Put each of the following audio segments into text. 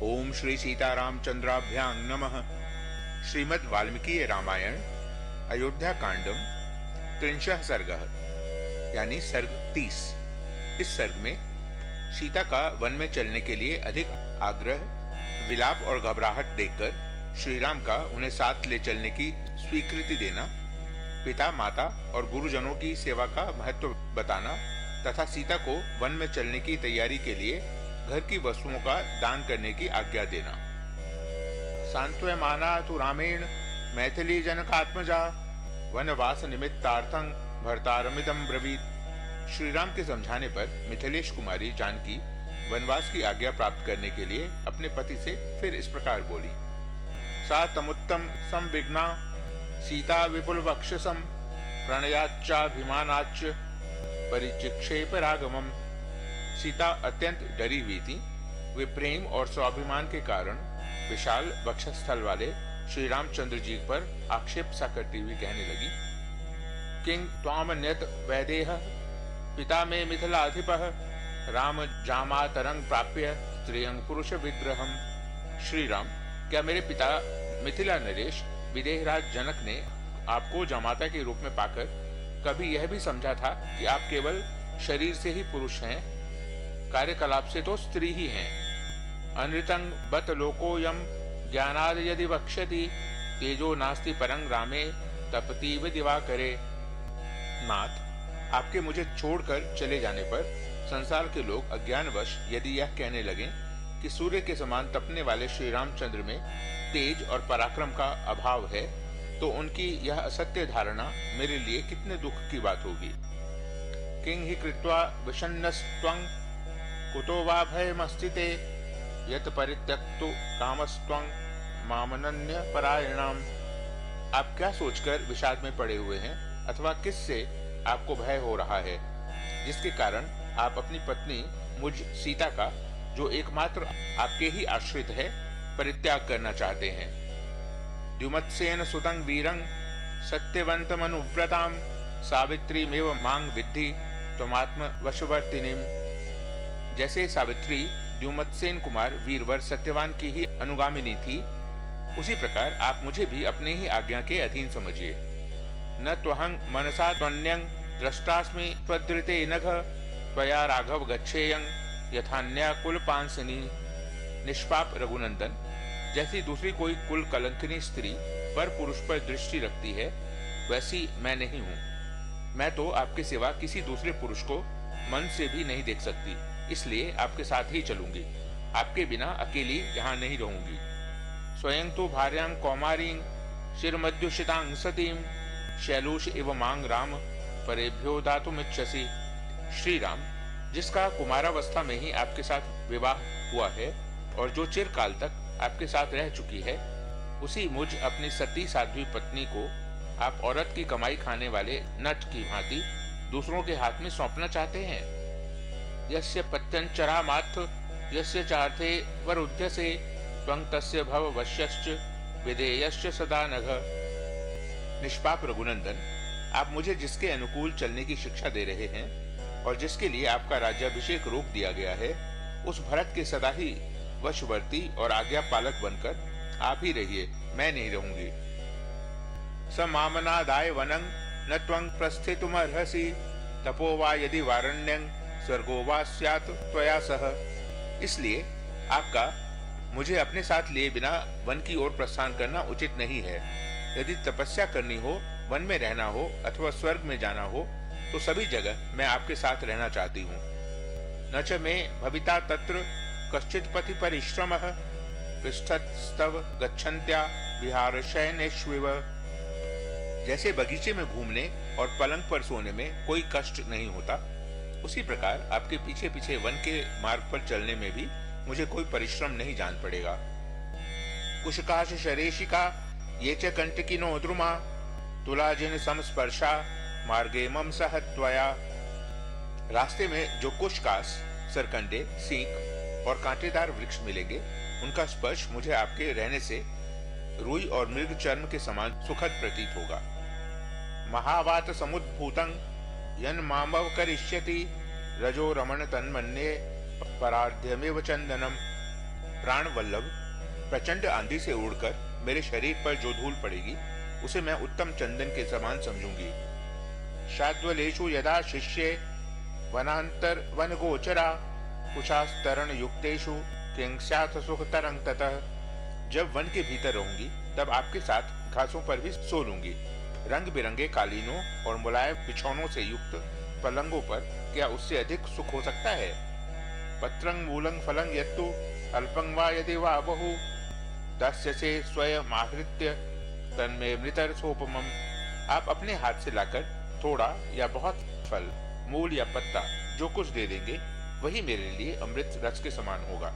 ओम श्री सीतारामचंद्राभ्यां नमः। श्रीमद् वाल्मीकि रामायण अयोध्या कांडम 30 सर्गः यानी सर्ग 30। इस सर्ग में सीता का वन में चलने के लिए अधिक आग्रह, विलाप और घबराहट देखकर श्रीराम का उन्हें साथ ले चलने की स्वीकृति देना, पिता माता और गुरुजनों की सेवा का महत्व बताना तथा सीता को वन में चलने की तैयारी के लिए घर की वस्तुओं का दान करने की आज्ञा देना। सांत्वयमाना तु रामेण मैथिली जनकात्मजा वनवास निमित्तार्थं भर्तारमिदं ब्रवीत। श्री राम के समझाने पर मिथिलेश कुमारी जानकी वनवास की आज्ञा प्राप्त करने के लिए अपने पति से फिर इस प्रकार बोली। सा तमुत्तम संविघ्ना सीता विपुल वक्षसम प्रणयाच्चाभिमानाच्च परिचिक्षेप रागमम। सीता अत्यंत डरी हुई थी। वे प्रेम और स्वाभिमान के कारण विशाल वक्षस्थल वाले श्री रामचंद्र जी पर आक्षेप सा करती हुई कहने लगी। किंग त्वामन्यत वैदेह पिता में मिथिलाधिपः राम जामातरंग प्राप्य स्त्रियंग पुरुष विग्रहम। श्री राम, क्या मेरे पिता मिथिला नरेश विदेहराज जनक ने आपको जामाता के रूप में पाकर कभी यह भी समझा था कि आप केवल शरीर से ही पुरुष हैं, कार्यकलाप से तो स्त्री ही हैं। अनृतं बत लोकोयम ज्ञानाद यदि वक्ष्यति तेजो नास्ति परं रामे तपतीव दिवाकरे। नाथ, आपके मुझे छोड़कर चले जाने पर संसार के लोग अज्ञानवश यदि यह कहने लगे कि सूर्य के समान तपने वाले श्री रामचंद्र में तेज और पराक्रम का अभाव है, तो उनकी यह असत्य धारणा मेरे लिए कितने दुख की बात होगी। किंग ही कृत्वा विषन्नस्त्वं कुतो वा भयमस्तिते यत परित्यक्तु कामस्त्वं मामनन्य परायणाम। आप क्या सोचकर विषाद में पड़े हुए हैं अथवा किससे आपको भय हो रहा है, जिसके कारण आप अपनी पत्नी मुझ सीता का, जो एकमात्र आपके ही आश्रित है, परित्याग करना चाहते हैं। द्युमत्सेन सुतं वीरं सत्यवन्तमनुव्रतां सावित्रीमेव मां विद्धि त्वमात्म वशवर्तिनीं। जैसे सावित्री द्युमत्सेन कुमार वीरवर सत्यवान की ही अनुगामिनी थी, उसी प्रकार आप मुझे भी अपने ही आज्ञा के अधीन समझिए। न त्वहं मनसा त्वन्यं दृष्टास्मि त्वदृते नघ त्वया राघव गच्छेयं यथान्या कुल पांसनी। निष्पाप रघुनंदन, जैसी दूसरी कोई कुल कलंकिनी स्त्री पर पुरुष पर दृष्टि रखती है, वैसी मैं नहीं हूँ। मैं तो आपके सिवा किसी दूसरे पुरुष को मन से भी नहीं देख सकती, इसलिए आपके साथ ही चलूंगी। आपके बिना अकेली यहाँ नहीं रहूंगी। स्वयं तो भार्यां कौमारीं शिरमध्युषितां सतीं शैलूष इव मांग राम परेभ्यो दातुमिच्छसि। श्री राम, जिसका कुमारावस्था में ही आपके साथ विवाह हुआ है और जो चिरकाल तक आपके साथ रह चुकी है, उसी मुझ अपनी सती साध्वी पत्नी को आप औरत की कमाई खाने वाले नट की भांति दूसरों के हाथ में सौंपना चाहते हैं। यस्य पत्यंचरा मात्र यस्य चार्थे वरुध्यसे त्वं तस्य भव वश्यश्च विधेयश्च सदा नघ। निष्पाप रघुनंदन, आप मुझे जिसके अनुकूल चलने की शिक्षा दे रहे हैं और जिसके लिए आपका राज्याभिषेक रोक दिया गया है, उस भरत के सदा ही वशवर्ती और आज्ञा पालक बनकर आप ही रहिए, मैं नहीं रहूंगी। स मामनादाय वनं न त्वं प्रस्थितुमर्हसि तपो वा यदि वारण्यं स्वर्गो वा स्यात् त्वया सह। इसलिए आपका मुझे अपने साथ लिए बिना वन की ओर प्रस्थान करना उचित नहीं है। यदि तपस्या करनी हो, वन में रहना हो अथवा स्वर्ग में जाना हो, तो सभी जगह मैं आपके साथ रहना चाहती हूँ। न च मे भविता तत्र कश्चित् पथि परिश्रमः पृष्ठतस्तव गच्छन्त्या विहार शयनेष्विव। जैसे बगीचे में घूमने और पलंग पर सोने में कोई कष्ट नहीं होता, उसी प्रकार आपके पीछे पीछे वन के मार्ग पर चलने में भी मुझे कोई परिश्रम नहीं जान पड़ेगा। कुशकाश शरेशिका ये च कंटकिनो द्रुमा तुलाजिन समस्पर्शा मार्गे मम सह त्वया। रास्ते में जो कुशकाश, सरकंडे, सींग और कांटेदार वृक्ष मिलेंगे, उनका स्पर्श मुझे आपके रहने से रुई और मृग चर्म के समान सुखद प्रतीत होगा। महावात समुद्भूतं यन मामव करिष्यति रजो रमण तन्मन्ये परार्ध्यमेव चंदनम। प्राण वल्लभ प्रचंड आंधी से उड़कर मेरे शरीर पर जो धूल पड़ेगी उसे मैं उत्तम चंदन के समान समझूंगी। शाद्वलेषु यदा शिष्ये वनांतर वन गोचरा कुशास्तरण युक्तेषु किंस्याथ सुखतरं ततः। जब वन के भीतर रहूंगी तब आपके साथ घासों पर भी सो लूंगी। रंग बिरंगे कालीनों और मुलायम बिछौनों से युक्त पलंगों पर क्या उससे अधिक सुख हो सकता है। पत्रं मूलं फलं यत्तु अल्पं वा यदि वा बहु तस्य से स्वयमाहृत्य तन्मे मृतर सोपमम्। आप अपने हाथ से लाकर थोड़ा या बहुत फल, मूल या पत्ता जो कुछ दे देंगे वही मेरे लिए अमृत रस के समान होगा।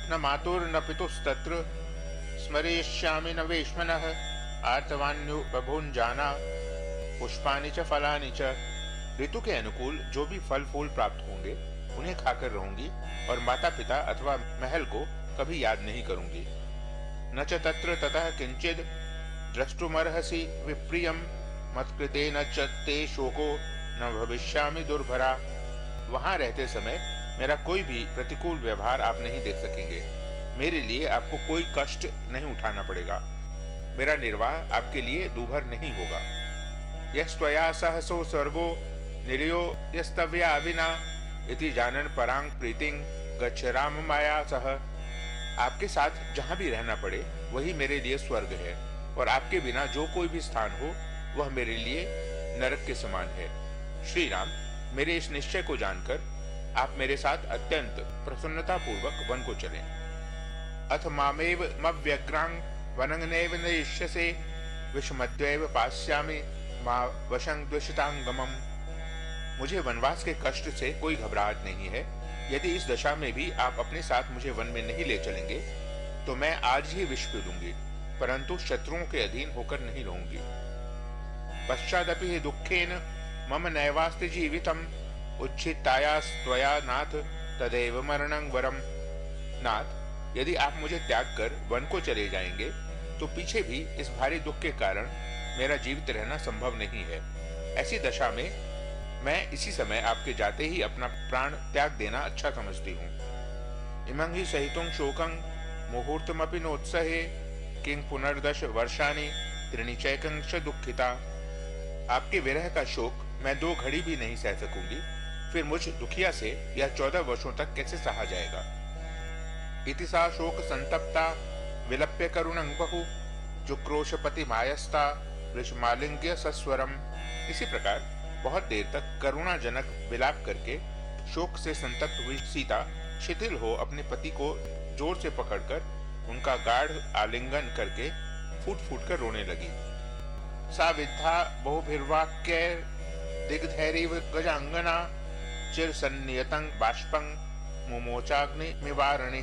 न मातुर न पितुस्तत्र स्मरेष्यामि न वेश्मनः आर्तवान्यु बभुञ्जाना पुष्पानि च फलानि च। ऋतु के अनुकूल जो भी फल फूल प्राप्त होंगे उन्हें खाकर रहूंगी और माता पिता अथवा महल को कभी याद नहीं करूंगी। न च तत्र ततः किंचिद द्रष्टुमर्हसि विप्रियम मत्कृते न च ते शोको न भविष्यामि दुर्भरा। वहां रहते समय मेरा कोई भी प्रतिकूल व्यवहार आप नहीं देख सकेंगे। मेरे लिए आपको कोई कष्ट नहीं उठाना पड़ेगा। मेरा निर्वाह आपके लिए दूभर नहीं होगा। यस्त्वया सहसो स्वर्गो निर्यो यस्तव्या विना इति जानन परांग प्रीतिं गच्छ राम माया सह। आपके साथ जहां भी रहना पड़े वही मेरे लिए स्वर्ग है और आपके बिना जो कोई भी स्थान हो वह मेरे लिए नरक के समान है। श्री राम, मेरे इस निश्चय को जानकर आप मेरे साथ अत्यंत प्रसन्नता पूर्वक वन को चलें। अथ मामेव मव्यग्रांग वनंगनेव नयिष्यसे विषमद्वैव पास्यामि मा वशं द्विषतांगमम्। मुझे वनवास के कष्ट से कोई घबराहट नहीं है। यदि इस दशा में भी आप अपने साथ मुझे वन में नहीं ले चलेंगे तो मैं आज ही विष पी लूंगी, परंतु शत्रुओं के अधीन होकर नहीं रहूंगी। पश्चादपि दुखेन मम नैवास्ति जीवितम् उच्छित्तायास्त्वया नाथ तदेव मरणं वरम्। नाथ, यदि आप मुझे त्याग कर वन को चले जाएंगे तो पीछे भी इस भारी दुख के कारण मेरा जीवित रहना संभव नहीं है। ऐसी दशा में मैं इसी समय आपके जाते ही अपना प्राण त्याग देना अच्छा समझती हूँ। इमं हि सहितुं शोकं मुहूर्तमपि नोत्सहे किं पुनर्दश वर्षाणि त्रीणि चैकं च दुःखिता। आपके विरह का शोक मैं 2 घड़ी भी नहीं सह सकूंगी, फिर मुझ दुखिया से यह 14 वर्षों तक कैसे सहा जाएगा। इति सा शोक संतप्ता विलप्य करुणं बहु जुक्रोशपति मायस्ता वृषमालिंग्य सस्वरम। इसी प्रकार बहुत देर तक करुणाजनक विलाप करके शोक से संतप्त हुई सीता शिथिल हो अपने पति को जोर से पकड़कर उनका गाढ़ आलिंगन करके फूट फूट कर रोने लगी। सा विद्धा बहुभिर्वाक्यैर् दिग्धैरिव गजांगना चिर सन्नियतं बाष्पं मुमोचाग्नि निवारणे।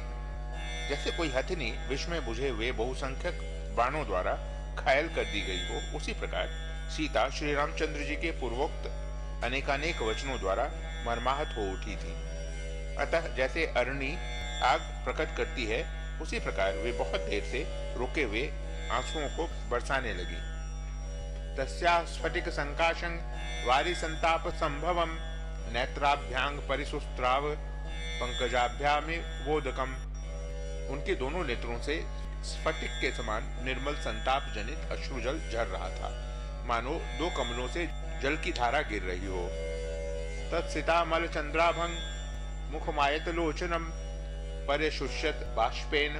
जैसे कोई हथिनी विष में बुझे हुए बहुसंख्यक बाणों द्वारा घायल कर दी गई हो, उसी प्रकार सीता श्री रामचंद्र जी के पूर्वोक्त अनेकानेक वचनों द्वारा मर्माहत हो उठी थी। अतः जैसे अरणी आग प्रकट करती है उसी प्रकार वे बहुत देर से रुके हुए आंसुओं को बरसाने लगी। तस्या स्फटिक संकाशं वारी संताप संभवम नेत्राभ्यांग परिसुस्त्राव पंकजाभ्यामि वोदकम। उनके दोनों नेत्रों से स्फटिक के समान निर्मल संताप जनित अश्रुजल झर रहा था, मानो 2 कमलों से जल की धारा गिर रही हो। तत्सितामल चंद्राभंग मुखमायत लोचनम परिशुष्यत बाष्पेन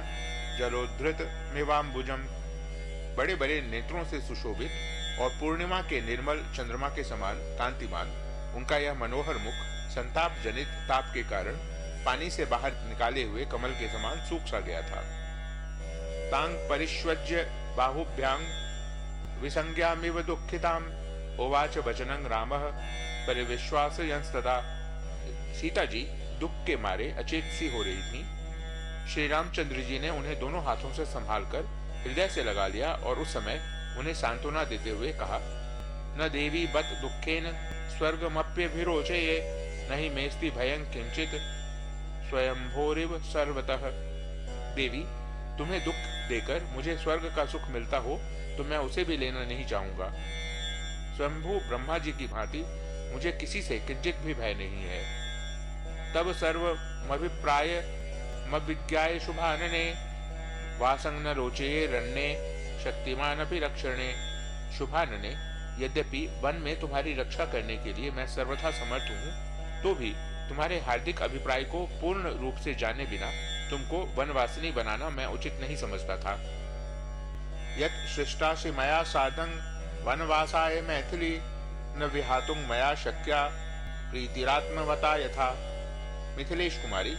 जलोद्धृत मिवाम्बुजम। बड़े बड़े नेत्रों से सुशोभित और पूर्णिमा के निर्मल चंद्रमा के समान कांतिमान उनका यह मनोहर मुख संताप जनित ताप के कारण पानी से बाहर निकाले हुए कमल के समान सूख सा गया था। तांग परिष्वज्य बाहुभ्यांग विसंज्ञामिव दुःखिताम उवाच वचनं रामः परिविश्वासयंस्तदा। सीता जी दुख के मारे अचेत सी हो रही थी। श्री रामचंद्र जी ने उन्हें दोनों हाथों से संभालकर हृदय से लगा लिया और उस समय उन्हें सांत्वना देते हुए कहा, न देवी बत दुखेन स्वर्गमप्यभिरोचये नहि मेस्ति भयं किंचित स्वयंभोरिव सर्वतः। देवी, तुम्हें दुख देकर मुझे स्वर्ग का सुख मिलता हो तो मैं उसे भी लेना नहीं चाहूंगा। स्वयंभू ब्रह्मा जी की भांति मुझे किसी से किंचित भी भय नहीं है। तब सर्वमभिप्राय मविज्ञाय शुभानने वासं न रोचये रण्ये शक्तिमान अपि रक्षणे। शुभानने, यद्यपि वन में तुम्हारी रक्षा करने के लिए मैं सर्वथा समर्थ हूँ, तो भी तुम्हारे हार्दिक अभिप्राय को पूर्ण रूप से जाने बिना तुमको वनवासिनी बनाना मैं उचित नहीं समझता था। यत् सृष्टासि मया साधं वनवासाय मैथिली न विहातुं मया शक्या प्रीतिरात्मवता यथा। मिथिलेश कुमारी,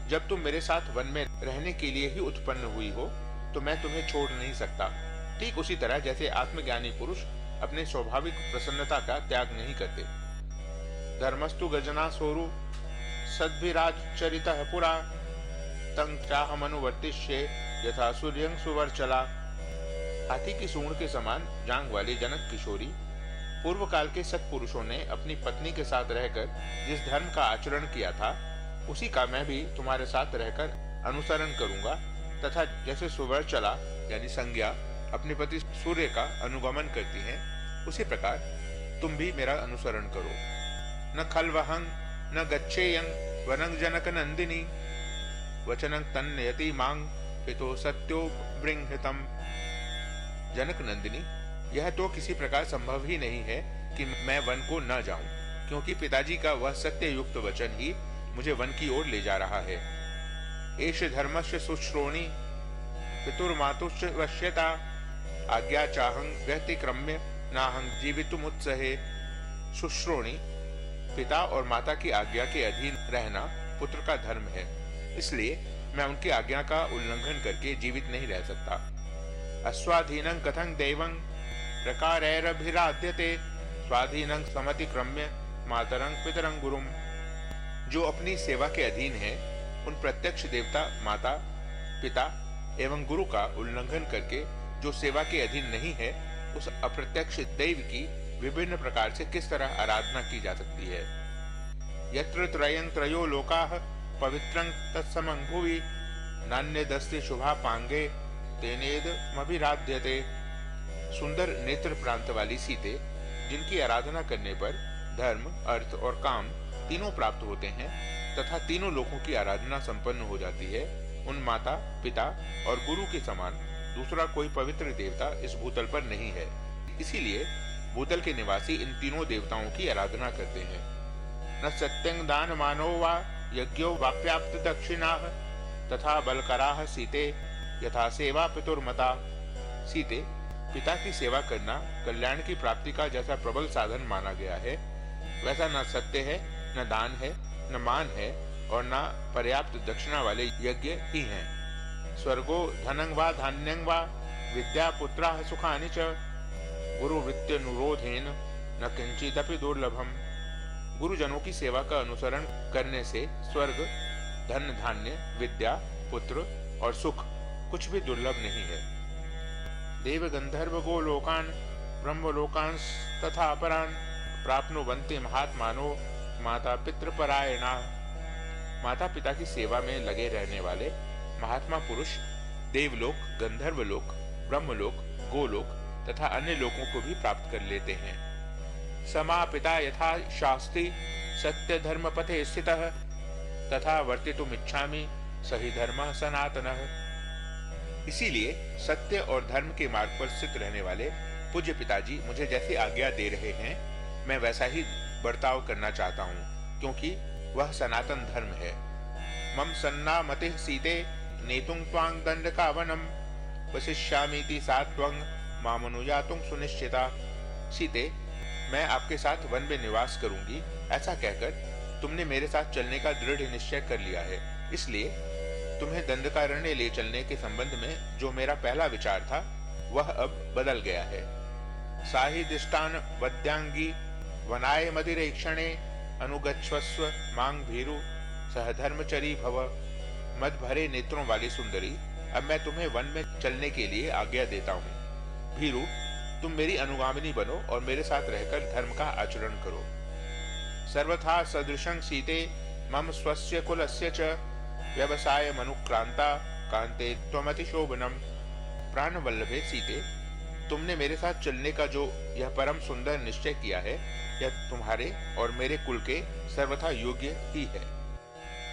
जब तुम मेरे साथ वन में रहने के लिए ही उत्पन्न हुई हो तो मैं तुम्हें छोड़ नहीं सकता, ठीक उसी तरह जैसे आत्मज्ञानी पुरुष अपने स्वाभाविक प्रसन्नता का त्याग नहीं करते। धर्मस्तु गजना सोरु सद्भिराचरितः पुरा तं चाहमनुवर्तिष्ये यथा सूर्यं सुवर्चला। हाथी की सूंड के समान जांग वाली जनक किशोरी, पूर्व काल के सत्पुरुषों ने अपनी पत्नी के साथ रहकर जिस धर्म का आचरण किया था, उसी का मैं भी तुम्हारे साथ रहकर अनुसरण करूंगा, तथा जैसे सुवर्चला यानी संज्ञा अपने पति सूर्य का अनुगमन करती हैं, उसी प्रकार तुम भी मेरा अनुसरण करो। न खल्वहं न गच्छेयं वनं जनक नंदिनी वचनं तन्नयति मांग पितो सत्यो बृंहतम। जनक नंदिनी, यह तो किसी प्रकार संभव ही नहीं है कि मैं वन को न जाऊं, क्योंकि पिताजी का वह सत्य युक्त वचन ही मुझे वन की ओर ले जा रहा है। एष धर्मस्य सुश्रोणी पितुर्मातुश्च वश्यता आज्ञा चाहं व्यतिक्रम्य नाहं जीवितुमुत्सहे। सुश्रोणी, पिता और माता की आज्ञा के अधीन रहना पुत्र का धर्म है, इसलिए मैं उनकी आज्ञा का उल्लंघन करके जीवित नहीं रह सकता। अस्वाधीनं कथं दैवं प्रकारैरभिराध्यते स्वाधीनं समतिक्रम्य मातरं पितरं गुरुम। जो अपनी सेवा के अधीन है, उन प्रत्यक्ष देवता माता पिता एवं गुरु का उल्लंघन करके जो सेवा के अधीन नहीं है, उस अप्रत्यक्ष दैव की विभिन्न प्रकार से किस तरह आराधना की जा सकती है। यत्र त्रयं त्रयो लोकाः पवित्रं तत्समं भुवि नान्यदस्ति शुभा पांगे तेनेदमभिराध्यते। सुंदर नेत्र प्रांत वाली सीते, जिनकी आराधना करने पर धर्म अर्थ और काम तीनों प्राप्त होते हैं तथा तीनों लोकों की आराधना संपन्न हो जाती है, उन माता पिता और गुरु के समान दूसरा कोई पवित्र देवता इस भूतल पर नहीं है। इसीलिए भूतल के निवासी इन तीनों देवताओं की आराधना करते हैं। न सत्यं दान मानो वा यज्ञो वाप्याप्त दक्षिणाः तथा बलकराः सीते यथा सेवा पितुर्मता। सीते, पिता की सेवा करना कल्याण की प्राप्ति का जैसा प्रबल साधन माना गया है, वैसा न सत्य है, न दान है, न मान है और न पर्याप्त दक्षिणा वाले यज्ञ ही हैं। स्वर्गो धनं वा धान्यं वा विद्या पुत्राः सुखानि च गुरुवृत्त्यनुरोधेन न किंचिदपि दुर्लभम। गुरुजनों की सेवा का अनुसरण करने से स्वर्ग, धन धान्य, विद्या, पुत्र और सुख कुछ भी दुर्लभ नहीं है। देव गंधर्व गोलोकान ब्रह्मलोकांस तथा अपरान प्राप्नुवन्ति महात्मानो माता पितृपरायणा। माता पिता की सेवा में लगे रहने वाले महात्मा पुरुष देवलोक, गंधर्वलोक, ब्रह्मलोक, गोलोक तथा अन्य लोकों को भी प्राप्त कर लेते हैं। समा पिता यथा शास्ति सत्य धर्म पथे स्थितः तथा वर्तितुमिच्छामि सही धर्म सनातनः। इसीलिए सत्य और धर्म के मार्ग पर स्थित रहने वाले पूज्य पिताजी मुझे जैसी आज्ञा दे रहे हैं, मैं वैसा ही बर्ताव करना चाहता हूँ, क्योंकि वह सनातन धर्म है। मम सन्ना मतिः सीते नेतुं त्वां दंडकावनम वसिष्यामीति सात्वं मामनुयातुं सुनिश्चिता। सीते, मैं आपके साथ वन में निवास करूंगी, ऐसा कहकर तुमने मेरे साथ चलने का दृढ़ निश्चय कर लिया है। इसलिए तुम्हें दंडकारण्य ले चलने के संबंध में जो मेरा पहला विचार था, वह अब बदल गया है। साहि दिष्टान वद्यांगी वनाय मदिरेक्षणे अनुगच्छस्व मांग भीरु सहधर्मचरी भव। मद भरे नेत्रों वाली सुंदरी, अब मैं तुम्हें वन में चलने के लिए आज्ञा देता हूँ। भीरु, तुम मेरी अनुगामिनी बनो और मेरे साथ रहकर धर्म का आचरण करो। सर्वथा सदृशं सीते मम स्वस्य कुलस्य च व्यवसाय मनुक्रांता कांते त्वमति शोभनम। प्राण वल्लभे सीते, तुमने मेरे साथ चलने का जो यह परम सुंदर निश्चय किया है, यह तुम्हारे और मेरे कुल के सर्वथा योग्य ही है।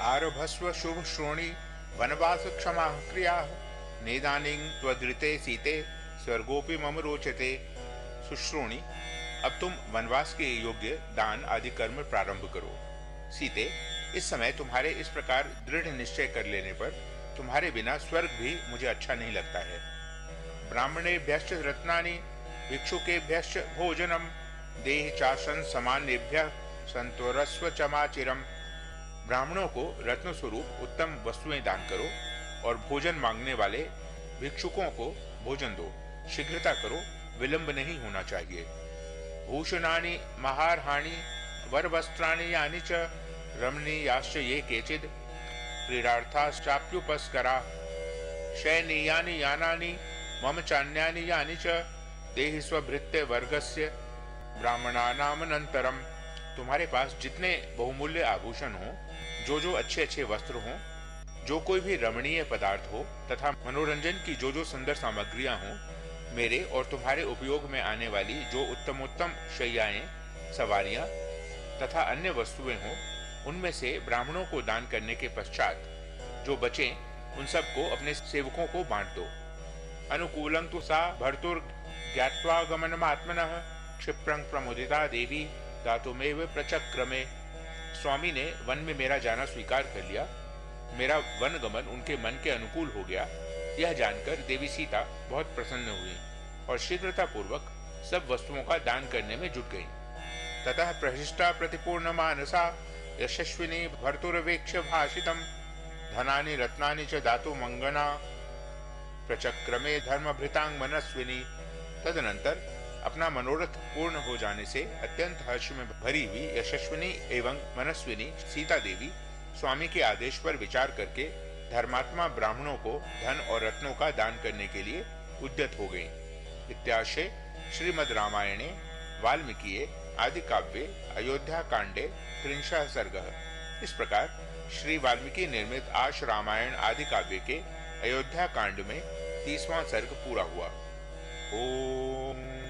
आरभस्व शुभ श्रोणी वनवास क्षमा क्रिया नेदानीं त्वदृते सीते स्वर्गोपि मम रोचते। सुश्रोणी, अब तुम वनवास के योग्य दान आदि कर्म प्रारंभ करो। सीते, इस समय तुम्हारे इस प्रकार दृढ़ निश्चय कर लेने पर तुम्हारे बिना स्वर्ग भी मुझे अच्छा नहीं लगता है। ब्राह्मणेभ्यश्च रत्नानि भिक्षुकेभ्यश्च भोजनम देह चासन समान्येभ्यः संतोरस्व चमाचिरम। ब्राह्मणों को रत्न स्वरूप उत्तम वस्तुएं दान करो और भोजन मांगने वाले भिक्षुकों को भोजन दो। शीघ्रता करो, विलंब नहीं होना चाहिए। भूषणानि महारहाणि वरवस्त्राणि यानि च रमणीयाश्च ये केचिद् क्रीडार्थाश्चाप्युपस्करा। शयनीयानि यानानि मम चान्यानि यानि च देहि स्वभृत्य वर्गस्य ब्राह्मणानामनन्तरम। तुम्हारे पास जितने बहुमूल्य आभूषण हो, जो अच्छे अच्छे वस्त्र हो, जो कोई भी रमणीय पदार्थ हो तथा मनोरंजन की जो सुंदर सामग्रियां हो, मेरे और तुम्हारे उपयोग में आने वाली जो उत्तमोत्तम शैयाएं, सवारियां तथा अन्य वस्तुएं हो, उनमें से ब्राह्मणों को दान करने के पश्चात जो बचे उन सबको अपने सेवकों को बांट दो। अनुकूलं तु सा भर्तुर ज्ञात्वा गमनमात्मनः क्षिप्रं प्रमुदिता देवी दातुमेव प्रचक्रमे। स्वामी ने वन में मेरा जाना स्वीकार कर लिया। मेरा वन गमन उनके मन के अनुकूल हो गया। यह जानकर देवी सीता बहुत प्रसन्न हुई और शीघ्रता पूर्वक सब वस्तुओं का दान करने में जुट गई। ततः प्रहिष्टा प्रतिपूर्ण मानसा यशस्विनी भर्तुरवेक्ष्य भाषितम धनानि रत्नानि च दातु मंगना प्रचक्रमे धर्मभृतांग मनस्विनी। तदनंतर अपना मनोरथ पूर्ण हो जाने से अत्यंत हर्ष में भरी हुई यशस्विनी एवं मनस्विनी सीता देवी स्वामी के आदेश पर विचार करके धर्मात्मा ब्राह्मणों को धन और रत्नों का दान करने के लिए उद्यत हो गई। इत्याशय श्रीमद् रामायणे वाल्मीकिये आदि काव्ये अयोध्या कांडे 30 सर्गः। इस प्रकार श्री वाल्मीकि निर्मित आश रामायण आदि काव्य के अयोध्या कांड में 30वां सर्ग पूरा हुआ। ओम।